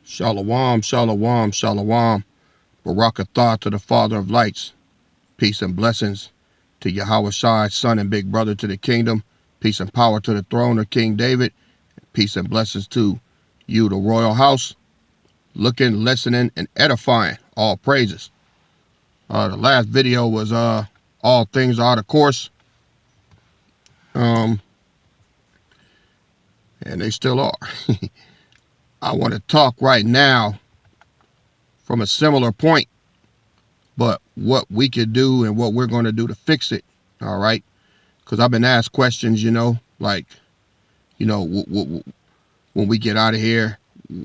Shalom, shalom, shalom. Barakatah to the Father of lights. Peace and blessings to Yahweh Shai, son and big brother to the kingdom. Peace and power to the throne of King David. Peace and blessings to you, the royal house. Looking, listening, and edifying. All praises. The last video was all things out of course. And they still are. I want to talk right now from a similar point, but what we could do and what we're going to do to fix it. All right. Because I've been asked questions, like, when we get out of here,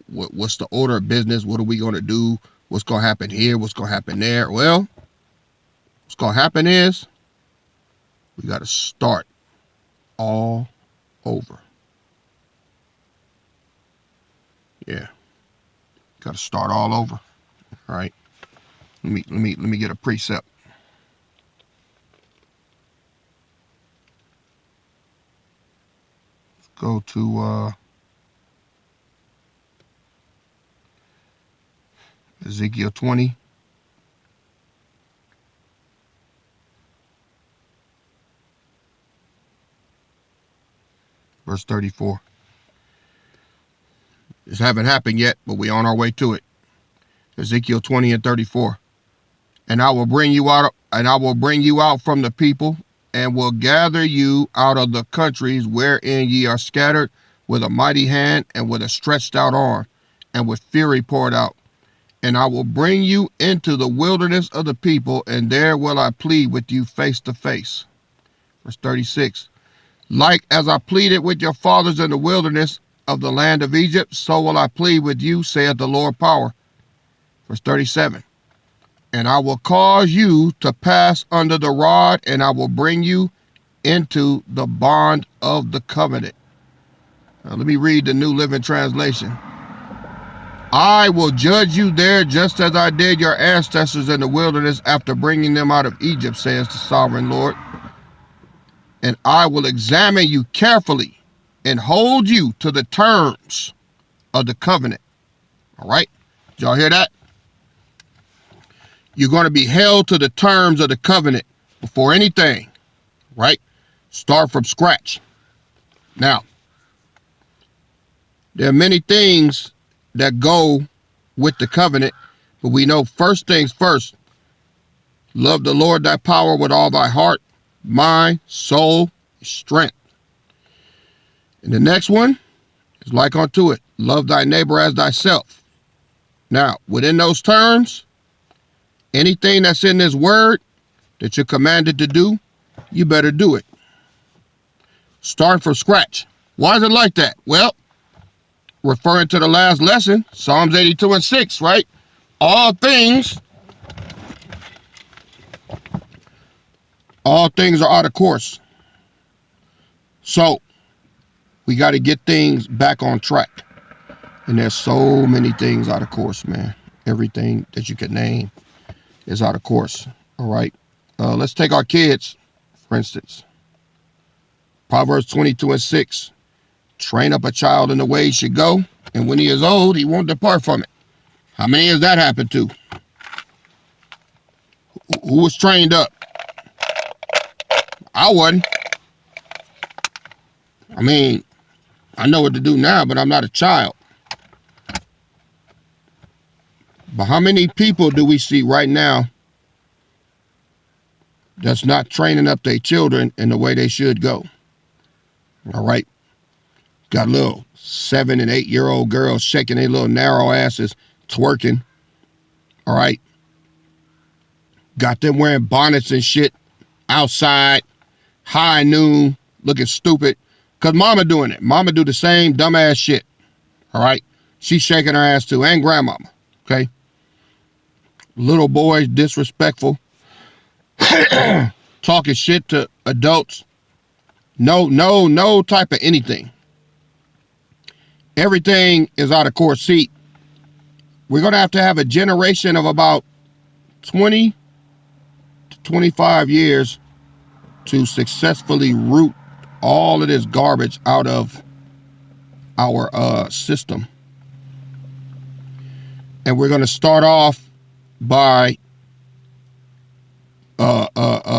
what's the order of business? What are we going to do? What's going to happen here? What's going to happen there? Well, what's going to happen is we got to start all over. Yeah. Got to start all over. All right. Let me get a precept. Let's go to Ezekiel 20. Verse 34. This haven't happened yet, but we're on our way to it. Ezekiel 20 and 34. And I will bring you out from the people, and will gather you out of the countries wherein ye are scattered, with a mighty hand and with a stretched out arm, and with fury poured out. And I will bring you into the wilderness of the people, and there will I plead with you face to face. Verse 36. Like as I pleaded with your fathers in the wilderness of the land of Egypt, so will I plead with you, saith the Lord power. Verse 37. And I will cause you to pass under the rod, and I will bring you into the bond of the covenant. Now, let me read the New Living Translation. I will judge you there just as I did your ancestors in the wilderness after bringing them out of Egypt, says the sovereign Lord. And I will examine you carefully and hold you to the terms of the covenant. All right? Did y'all hear that? You're going to be held to the terms of the covenant before anything, right? Start from scratch. Now, there are many things that go with the covenant, but we know first things first. Love the Lord thy power with all thy heart, mind, soul, strength. And the next one is like unto it. Love thy neighbor as thyself. Now, within those terms, anything that's in this word that you're commanded to do, you better do it. Start from scratch. Why is it like that? Well, referring to the last lesson, Psalms 82 and 6, right? All things are out of course. So we got to get things back on track. And there's so many things out of course, man. Everything that you could name is out of course. All right. Let's take our kids, for instance. Proverbs 22 and 6. Train up a child in the way he should go, and when he is old, he won't depart from it. How many has that happened to? Who was trained up? I wasn't. I mean, I know what to do now, but I'm not a child. But how many people do we see right now that's not training up their children in the way they should go? All right. Got little 7 and 8 year old girls shaking their little narrow asses, twerking. All right. Got them wearing bonnets and shit outside, high noon, looking stupid. Because mama doing it. Mama do the same dumbass shit. All right. She's shaking her ass too, and grandmama. Okay. Little boys disrespectful. Talking shit to adults. No type of anything. Everything is out of course. See, we're going to have a generation of about 20 to 25 years to successfully root all of this garbage out of our system. And we're going to start off by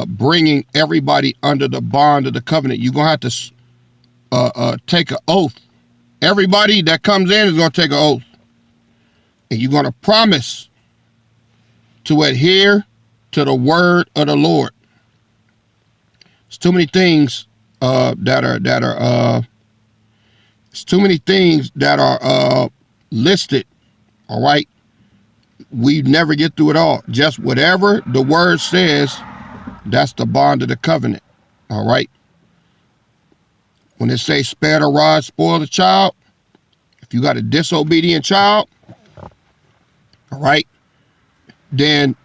bringing everybody under the bond of the covenant. You're going to have to take an oath. Everybody that comes in is going to take an oath. And you're going to promise to adhere to the word of the Lord. There's too many things that are listed. All right. We never get through it all. Just whatever the word says, that's the bond of the covenant. All right. When it says spare the rod, spoil the child, if you got a disobedient child, all right, then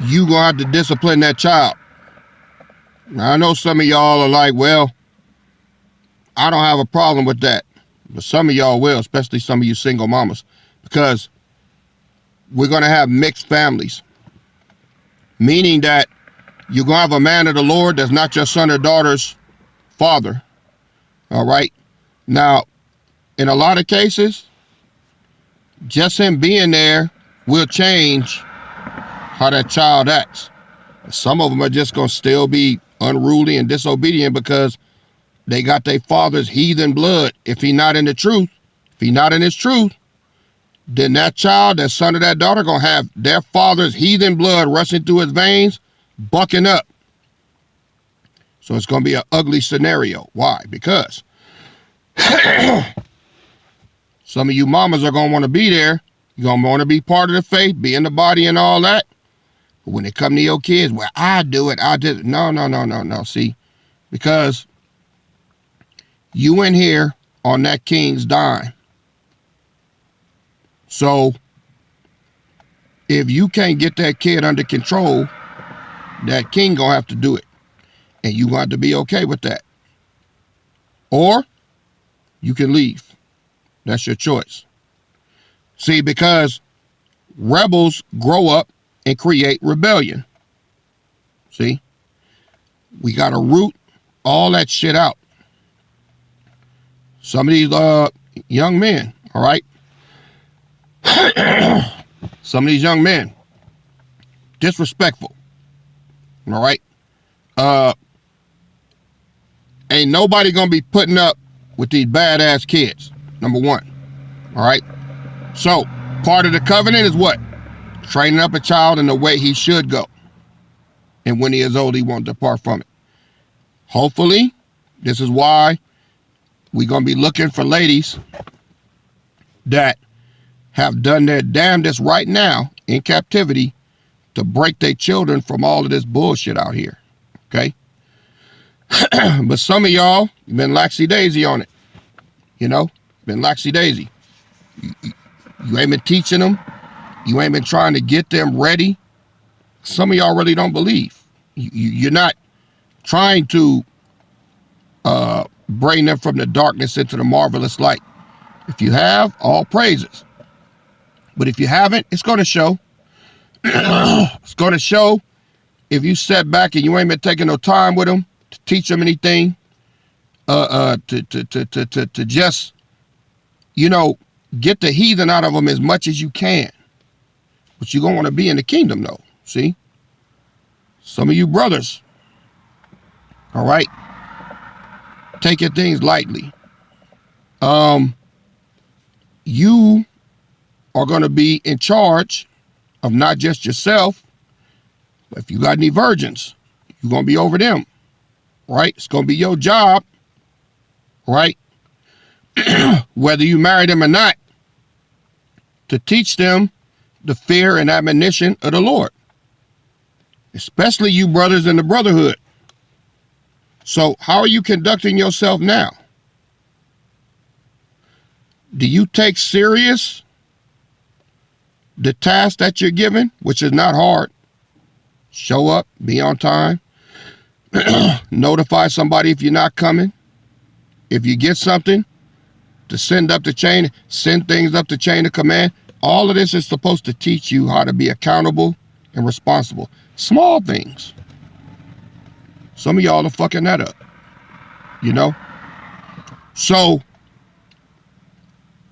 you gonna have to discipline that child. Now, I know some of y'all are like, well, I don't have a problem with that. But some of y'all will, especially some of you single mamas, because we're going to have mixed families. Meaning that you're going to have a man of the Lord that's not your son or daughter's father. All right. Now, in a lot of cases, just him being there will change how that child acts. Some of them are just going to still be unruly and disobedient because they got their father's heathen blood. If he's not in the truth, if he's not in his truth, then that child, that son or that daughter, going to have their father's heathen blood rushing through his veins, bucking up. So it's going to be an ugly scenario. Why? Because some of you mamas are going to want to be there. You're going to want to be part of the faith, be in the body and all that. But when it come to your kids, well, I do it. I did it. No. See, because you in here on that king's dime. So if you can't get that kid under control, that king gonna have to do it. And you got to be okay with that. Or you can leave. That's your choice. See, because rebels grow up and create rebellion. See? We got to root all that shit out. Some of these young men, all right? Some of these young men, disrespectful, all right? Ain't nobody gonna be putting up with these badass kids, number one, all right? So, part of the covenant is what? Training up a child in the way he should go. And when he is old, he won't depart from it. Hopefully, this is why we're gonna be looking for ladies that have done their damnedest right now in captivity to break their children from all of this bullshit out here, okay? But some of y'all, you've been laxy-daisy on it, you know? Been laxy-daisy. You ain't been teaching them. You ain't been trying to get them ready. Some of y'all really don't believe. You're not trying to bring them from the darkness into the marvelous light. If you have, all praises. But if you haven't, it's going to show. It's going to show if you sit back and you ain't been taking no time with them to teach them anything, to just, you know, get the heathen out of them as much as you can. But you're going to want to be in the kingdom, though. See? Some of you brothers, all right, taking things lightly. You are going to be in charge of not just yourself, but if you got any virgins, you're going to be over them, right? It's going to be your job, right? Whether you marry them or not, to teach them the fear and admonition of the Lord, especially you brothers in the brotherhood. So how are you conducting yourself now? Do you take serious the task that you're given, which is not hard? Show up, be on time, notify somebody if you're not coming. If you get something, to send things up the chain of command. All of this is supposed to teach you how to be accountable and responsible. Small things. Some of y'all are fucking that up, you know? So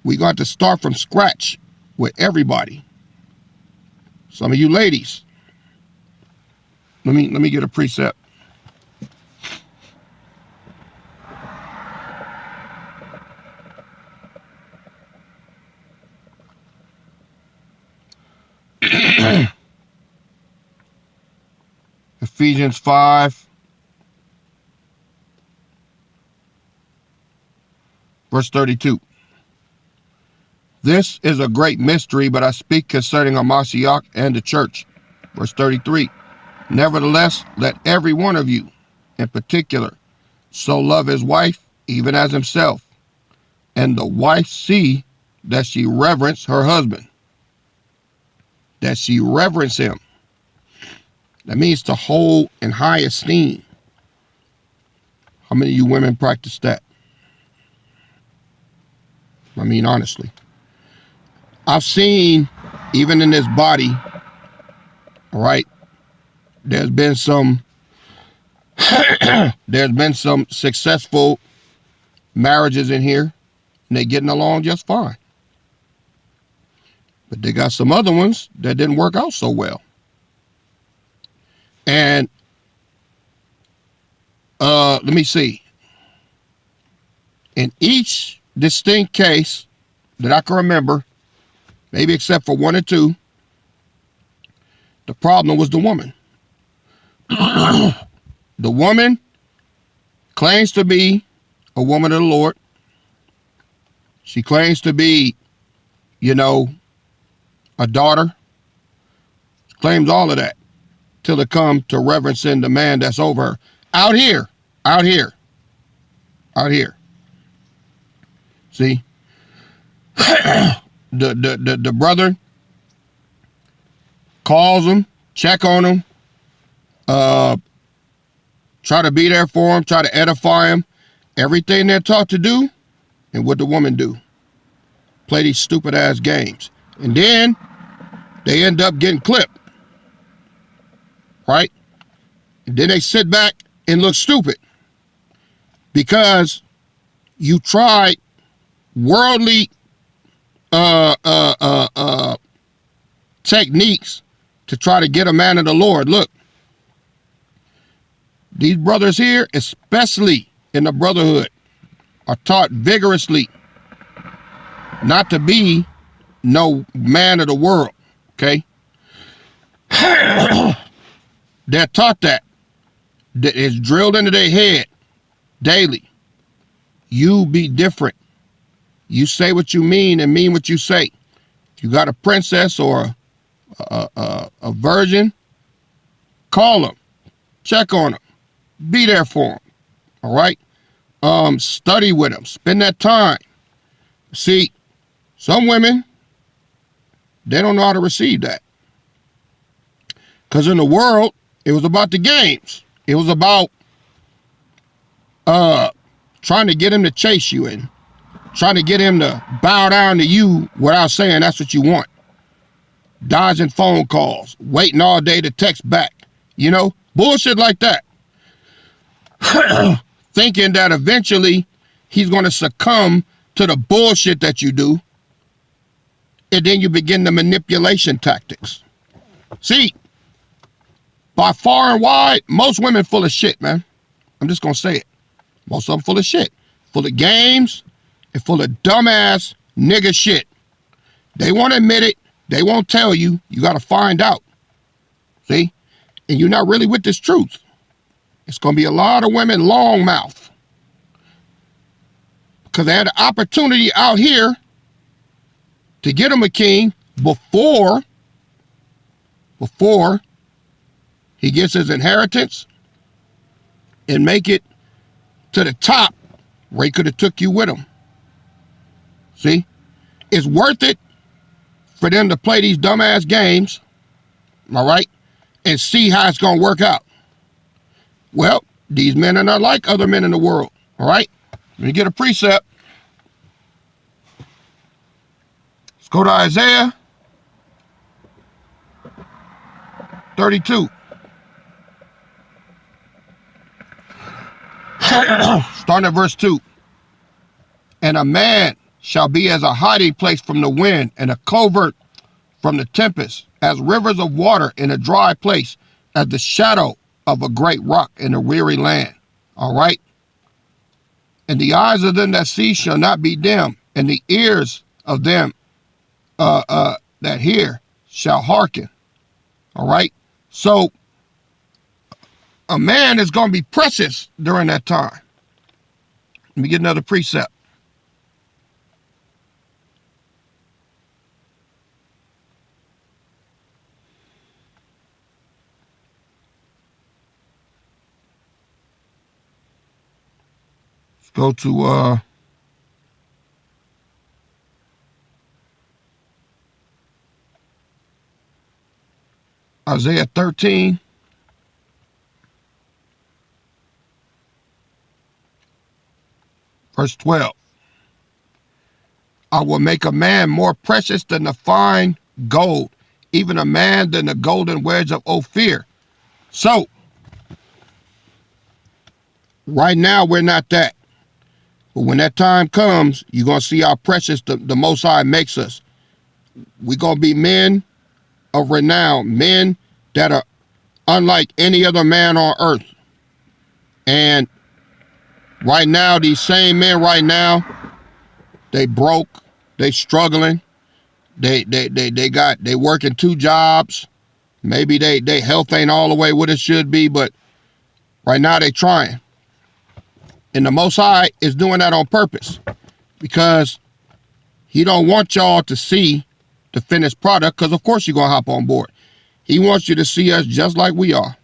we got to start from scratch with everybody. Some of you ladies, let me get a precept. Ephesians 5, verse 32. This is a great mystery, but I speak concerning Mashiach and the church. Verse 33. Nevertheless, let every one of you, in particular, so love his wife, even as himself, and the wife see that she reverence her husband, that she reverence him. That means to hold in high esteem. How many of you women practice that? I mean, honestly. I've seen, even in this body, all right, there's been some successful marriages in here, and they're getting along just fine. But they got some other ones that didn't work out so well. And let me see. In each distinct case that I can remember, maybe except for one or two, the problem was the woman. The woman claims to be a woman of the Lord. She claims to be, a daughter. She claims all of that till it comes to reverencing the man that's over her. Out here. See? the brother calls him, check on him, try to be there for him, try to edify him. Everything they're taught to do, and what the woman do. Play these stupid ass games. And then they end up getting clipped. Right? And then they sit back and look stupid. Because you tried worldly techniques to try to get a man of the Lord. Look, these brothers here, especially in the brotherhood, are taught vigorously not to be no man of the world, okay? They're taught that. It's drilled into their head daily. You be different. You say what you mean and mean what you say. If you got a princess or a virgin, call them, check on them, be there for them, all right? Study with them, spend that time. See, some women, they don't know how to receive that. Because in the world, it was about the games. It was about trying to get him to chase you and trying to get him to bow down to you without saying that's what you want. Dodging phone calls, waiting all day to text back. Bullshit like that. Thinking that eventually he's going to succumb to the bullshit that you do. And then you begin the manipulation tactics. See, by far and wide, most women full of shit, man. I'm just going to say it. Most of them full of shit. Full of games and full of dumbass nigga shit. They won't admit it. They won't tell you. You got to find out. See? And you're not really with this truth. It's going to be a lot of women long mouth. Because they had the opportunity out here to get him a king before he gets his inheritance and make it to the top where he could have took you with him. See? It's worth it for them to play these dumbass games, all right, and see how it's going to work out. Well, these men are not like other men in the world, all right? Let me get a precept. Let's go to Isaiah 32. Starting at verse 2. And a man shall be as a hiding place from the wind and a covert from the tempest, as rivers of water in a dry place, as the shadow of a great rock in a weary land. All right? And the eyes of them that see shall not be dim, and the ears of them that hear shall hearken. All right? So a man is going to be precious during that time. Let me get another precept. Let's go to Isaiah 13. Verse 12. I will make a man more precious than the fine gold, even a man than the golden wedge of Ophir. So, right now we're not that. But when that time comes, you're going to see how precious the Most High makes us. We're going to be men of renown, men that are unlike any other man on earth. And right now, these same men right now, they broke, they struggling, they working 2 jobs. Maybe they health ain't all the way what it should be, but right now they trying. And the Most High is doing that on purpose because he don't want y'all to see the finished product, because of course you're going to hop on board. He wants you to see us just like we are.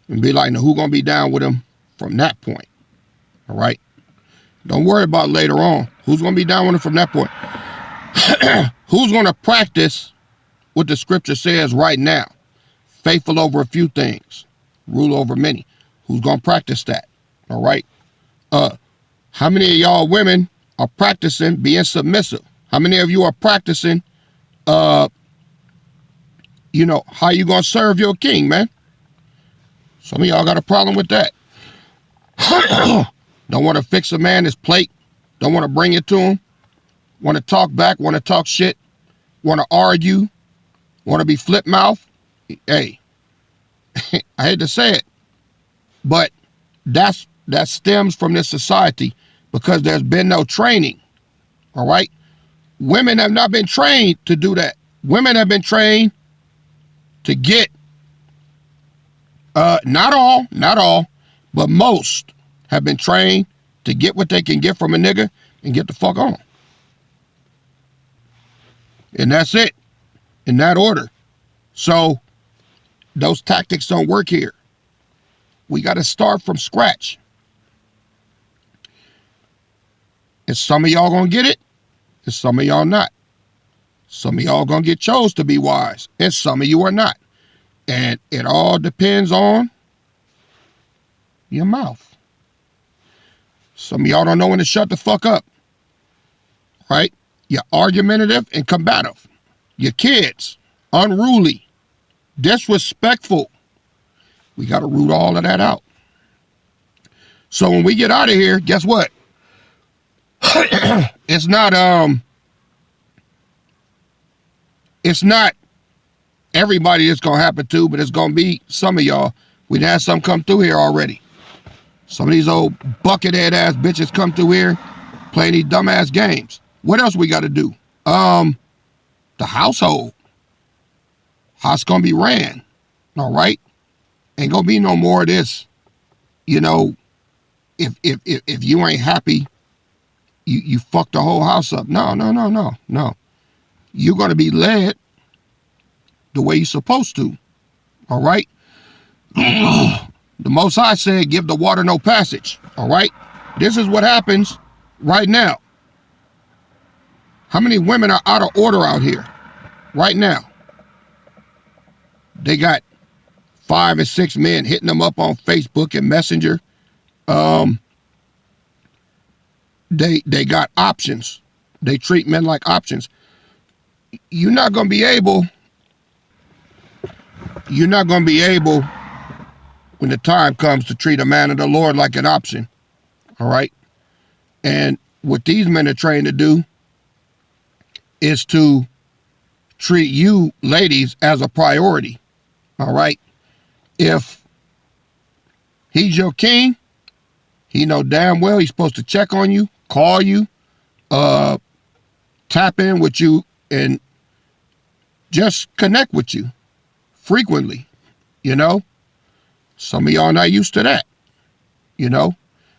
And be like, now who going to be down with him from that point? All right? Don't worry about later on. Who's going to be down with him from that point? Who's going to practice what the scripture says right now? Faithful over a few things, rule over many. Who's going to practice that? All right? How many of y'all women are practicing being submissive? How many of you are practicing, how you going to serve your king, man? Some of y'all got a problem with that. Don't want to fix a man his plate. Don't want to bring it to him. Want to talk back, want to talk shit. Want to argue. Want to be flip mouth. Hey, I hate to say it, but that stems from this society because there's been no training. All right? Women have not been trained to do that. Women have been trained to get, not all, but most have been trained to get what they can get from a nigga and get the fuck on. And that's it, in that order. So those tactics don't work here. We got to start from scratch. And some of y'all gonna get it, and some of y'all not. Some of y'all gonna get chose to be wise, and some of you are not. And it all depends on your mouth. Some of y'all don't know when to shut the fuck up. Right? You're argumentative and combative. Your kids, unruly, disrespectful. We got to root all of that out. So when we get out of here, guess what? It's not everybody it's going to happen to, but it's going to be some of y'all. We've had some come through here already. Some of these old buckethead ass bitches come through here playing these dumbass games. What else we got to do? The household. How it's going to be ran. All right? Ain't going to be no more of this. If you ain't happy, you fuck the whole house up. No. You're going to be led the way you're supposed to. All right? The Most High said, give the water no passage. All right? This is what happens right now. How many women are out of order out here right now? They got 5 and 6 men hitting them up on Facebook and Messenger. They got options. They treat men like options. You're not going to be able when the time comes to treat a man of the Lord like an option. All right? And what these men are trained to do is to treat you ladies as a priority. All right? If he's your king, he know damn well he's supposed to check on you, call you, tap in with you, and just connect with you frequently, you know? Some of y'all not used to that, you know?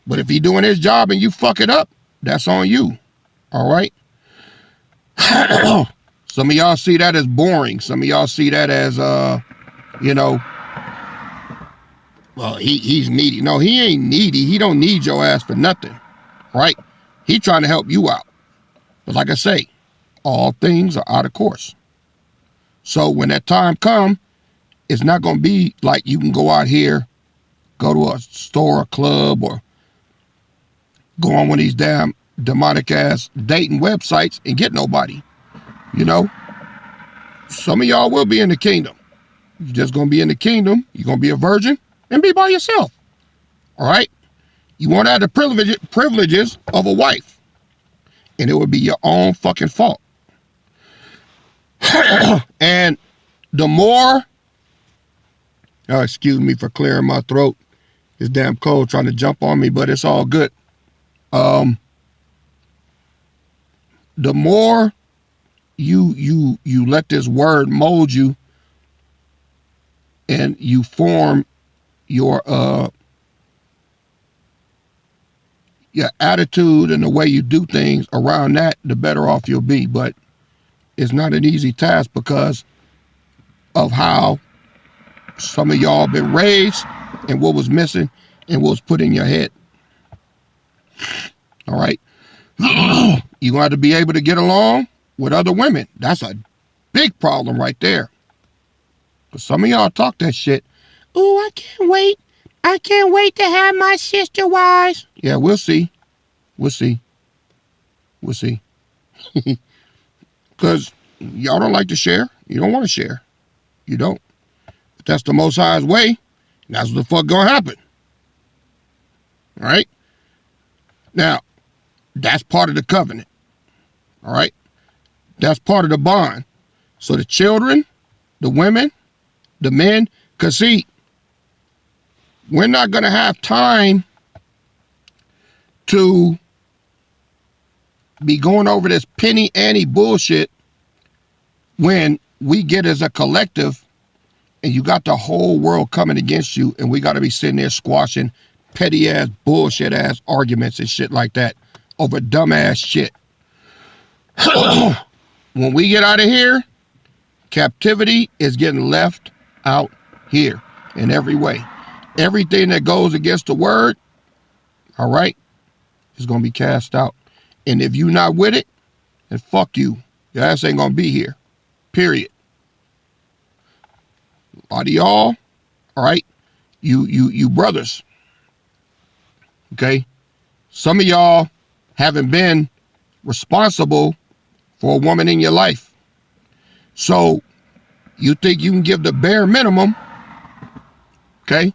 But if he doing his job and you fuck it up, that's on you, all right? Some of y'all see that as boring. Some of y'all see that as, you know, well, he's needy. No, he ain't needy. He don't need your ass for nothing, right? He trying to help you out. But like I say, all things are out of course. So when that time come, it's not going to be like you can go out here, go to a store, a club, or go on one of these damn demonic ass dating websites and get nobody. You know, some of y'all will be in the kingdom. You're just going to be in the kingdom. You're going to be a virgin and be by yourself. All right? You won't have the privileges of a wife. And it would be your own fucking fault. And the more, excuse me for clearing my throat. It's damn cold trying to jump on me, but it's all good. The more you let this word mold you and you form your attitude and the way you do things around that, the better off you'll be. But it's not an easy task because of how some of y'all been raised and what was missing and what was put in your head. All right? You're going to have to be able to get along with other women. That's a big problem right there. But some of y'all talk that shit. Oh, I can't wait. I can't wait to have my sister wives. Yeah, we'll see. We'll see. We'll see. Because y'all don't like to share. You don't want to share. You don't. But that's the Most High's way. That's what the fuck gonna happen. All right? Now, that's part of the covenant. All right? That's part of the bond. So the children, the women, the men, because see, we're not going to have time to be going over this penny ante bullshit when we get as a collective and you got the whole world coming against you and we got to be sitting there squashing petty ass bullshit ass arguments and shit like that over dumb ass shit. When we get out of here, captivity is getting left out here in every way. Everything that goes against the word, all right, is going to be cast out. And if you're not with it, then fuck you. Your ass ain't going to be here. Period. A lot of y'all, all right, you brothers, okay? Some of y'all haven't been responsible for a woman in your life. So you think you can give the bare minimum, okay?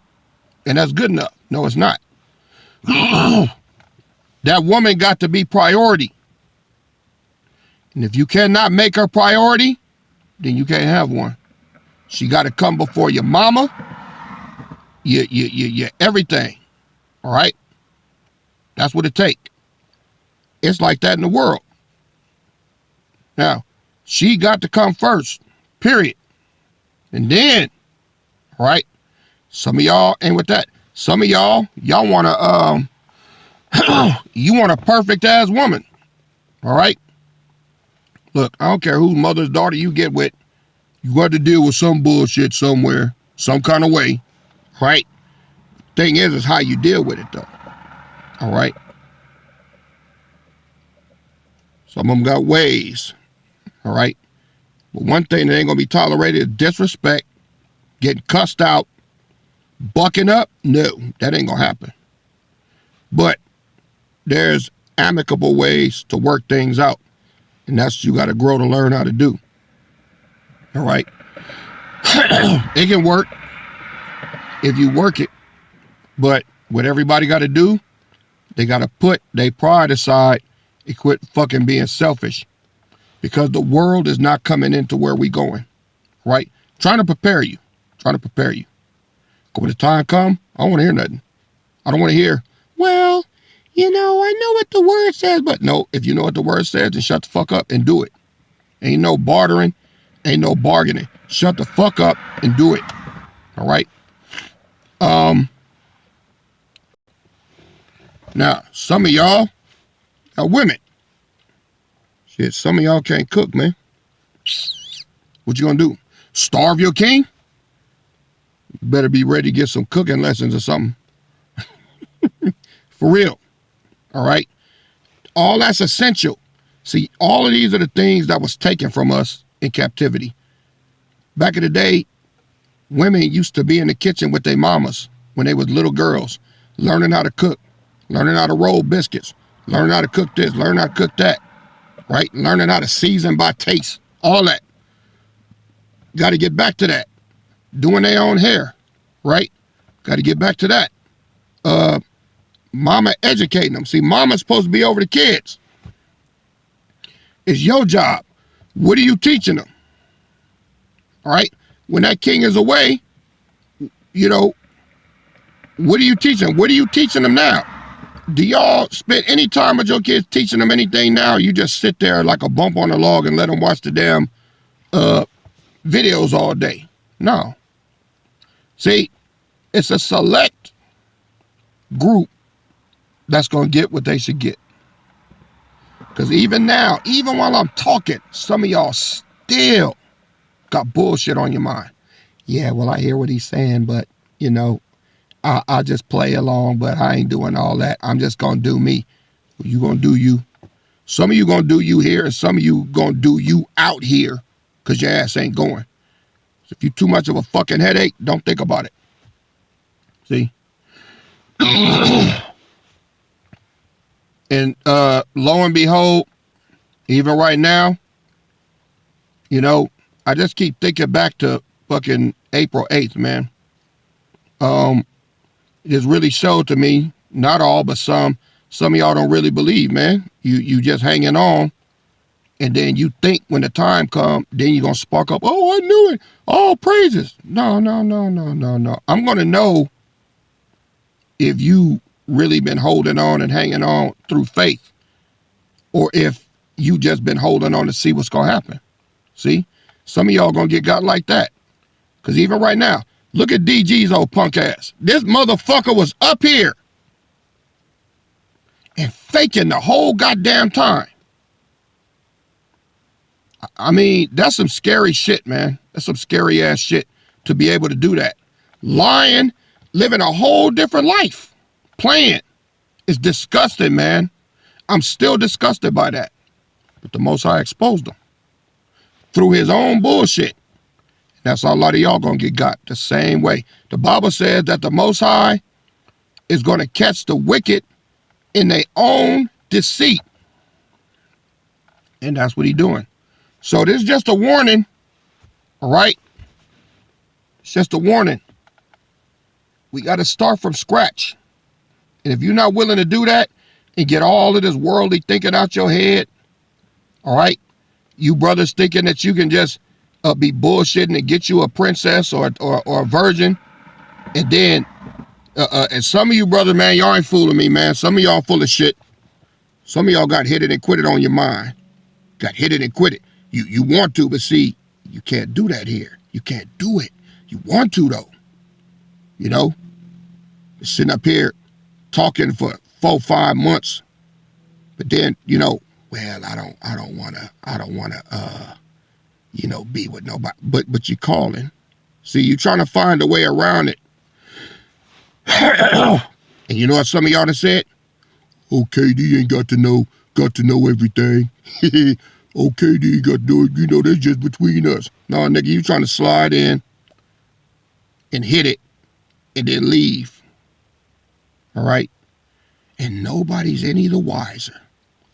And that's good enough. No, it's not. That woman got to be priority. And if you cannot make her priority, then you can't have one. She got to come before your mama, your everything. All right? That's what it takes. It's like that in the world. Now, she got to come first, period. And then, all right, some of y'all ain't with that. Some of y'all want to, you want a perfect ass woman. All right? Look, I don't care whose mother's daughter you get with. You got to deal with some bullshit somewhere, some kind of way, right? Thing is how you deal with it, though. All right? Some of them got ways, all right? But one thing that ain't going to be tolerated is disrespect, getting cussed out, bucking up. No, that ain't going to happen. But there's amicable ways to work things out. And that's what you got to grow to learn how to do. All right? It can work if you work it. But what everybody got to do, they got to put their pride aside and quit fucking being selfish, because the world is not coming into where we going, right? Trying to prepare you. Trying to prepare you. When the time come, I don't want to hear nothing. I don't want to hear, well, you know, I know what the word says, but no, if you know what the word says, then shut the fuck up and do it. Ain't no bartering, ain't no bargaining. Shut the fuck up and do it. All right? Now, some of y'all are women. Shit, some of y'all can't cook, man. What you gonna do? Starve your king? You better be ready to get some cooking lessons or something. For real. All right? All that's essential. See, all of these are the things that was taken from us in captivity. Back in the day, women used to be in the kitchen with their mamas when they was little girls, learning how to cook, learning how to roll biscuits, learning how to cook this, learning how to cook that, right? Learning how to season by taste, all that. Got to get back to that. Doing their own hair, right? Got to get back to that. Mama educating them. See, mama's supposed to be over the kids. It's your job. What are you teaching them? All right? When that king is away, you know, what are you teaching? What are you teaching them now? Do y'all spend any time with your kids teaching them anything now? You just sit there like a bump on a log and let them watch the damn videos all day? No. See, it's a select group that's going to get what they should get. Because even now, even while I'm talking, some of y'all still got bullshit on your mind. Yeah, well, I hear what he's saying, but, you know, I'll just play along, but I ain't doing all that. I'm just going to do me. Well, you going to do you. Some of you going to do you here, and some of you going to do you out here because your ass ain't going. So if you're too much of a fucking headache, don't think about it. See? And lo and behold, even right now, you know, I just keep thinking back to fucking April 8th, man. It just really showed to me, not all, but some of y'all don't really believe, man. You just hanging on, and then you think when the time comes, then you're going to spark up, oh, I knew it, all praises. No. I'm going to know if you really been holding on and hanging on through faith, or if you just been holding on to see what's going to happen. See? Some of y'all going to get got like that. Because even right now, look at DG's old punk ass. This motherfucker was up here and faking the whole goddamn time. I mean, that's some scary shit, man. That's some scary ass shit to be able to do that. Lying, living a whole different life, playing. It's disgusting, man. I'm still disgusted by that. But the Most High exposed him through his own bullshit. That's how a lot of y'all gonna get got the same way. The Bible says that the Most High is gonna catch the wicked in their own deceit. And that's what he's doing. So this is just a warning, all right? It's just a warning. We got to start from scratch. And if you're not willing to do that and get all of this worldly thinking out your head, all right? You brothers thinking that you can just be bullshitting and get you a princess or a virgin, and then and some of you brothers, man, y'all ain't fooling me, man. Some of y'all full of shit. Some of y'all got hit it and quit it on your mind. Got hit it and quit it. You want to, but see, you can't do that here. You can't do it. You want to though. You know, sitting up here talking for 4-5 months, but then, you know, well, I don't wanna you know, be with nobody. But you calling. See, you trying to find a way around it. And you know what some of y'all have said? Oh, KD ain't got to know everything. Oh, KD got to know, you know, that's just between us. No, nigga, you trying to slide in and hit it and then leave. All right? And nobody's any the wiser.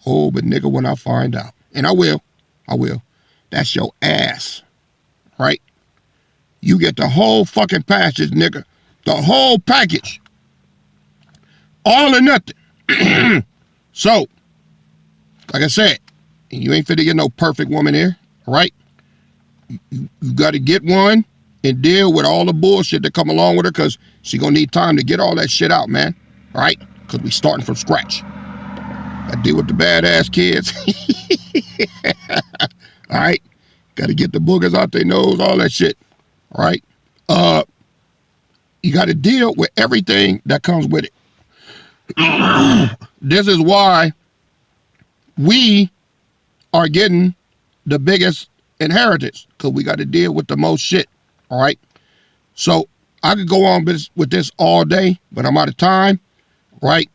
Oh, but nigga, when I find out, and I will, that's your ass, right? You get the whole fucking package, nigga. The whole package. All or nothing. So, Like I said, you ain't fit to get no perfect woman here, all right? You got to get one and deal with all the bullshit that come along with her, because she gonna need time to get all that shit out, man, all right? Because we starting from scratch. I deal with the badass kids. All right? Got to get the boogers out their nose, all that shit, all right? You got to deal with everything that comes with it. This is why we are getting the biggest inheritance, because we got to deal with the most shit, all right? So I could go on with this all day, but I'm out of time, right?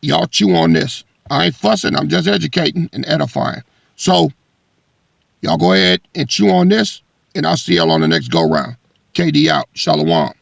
Y'all chew on this. I ain't fussing, I'm just educating and edifying. So y'all go ahead and chew on this, and I'll see y'all on the next go-round. KD out. Shalom.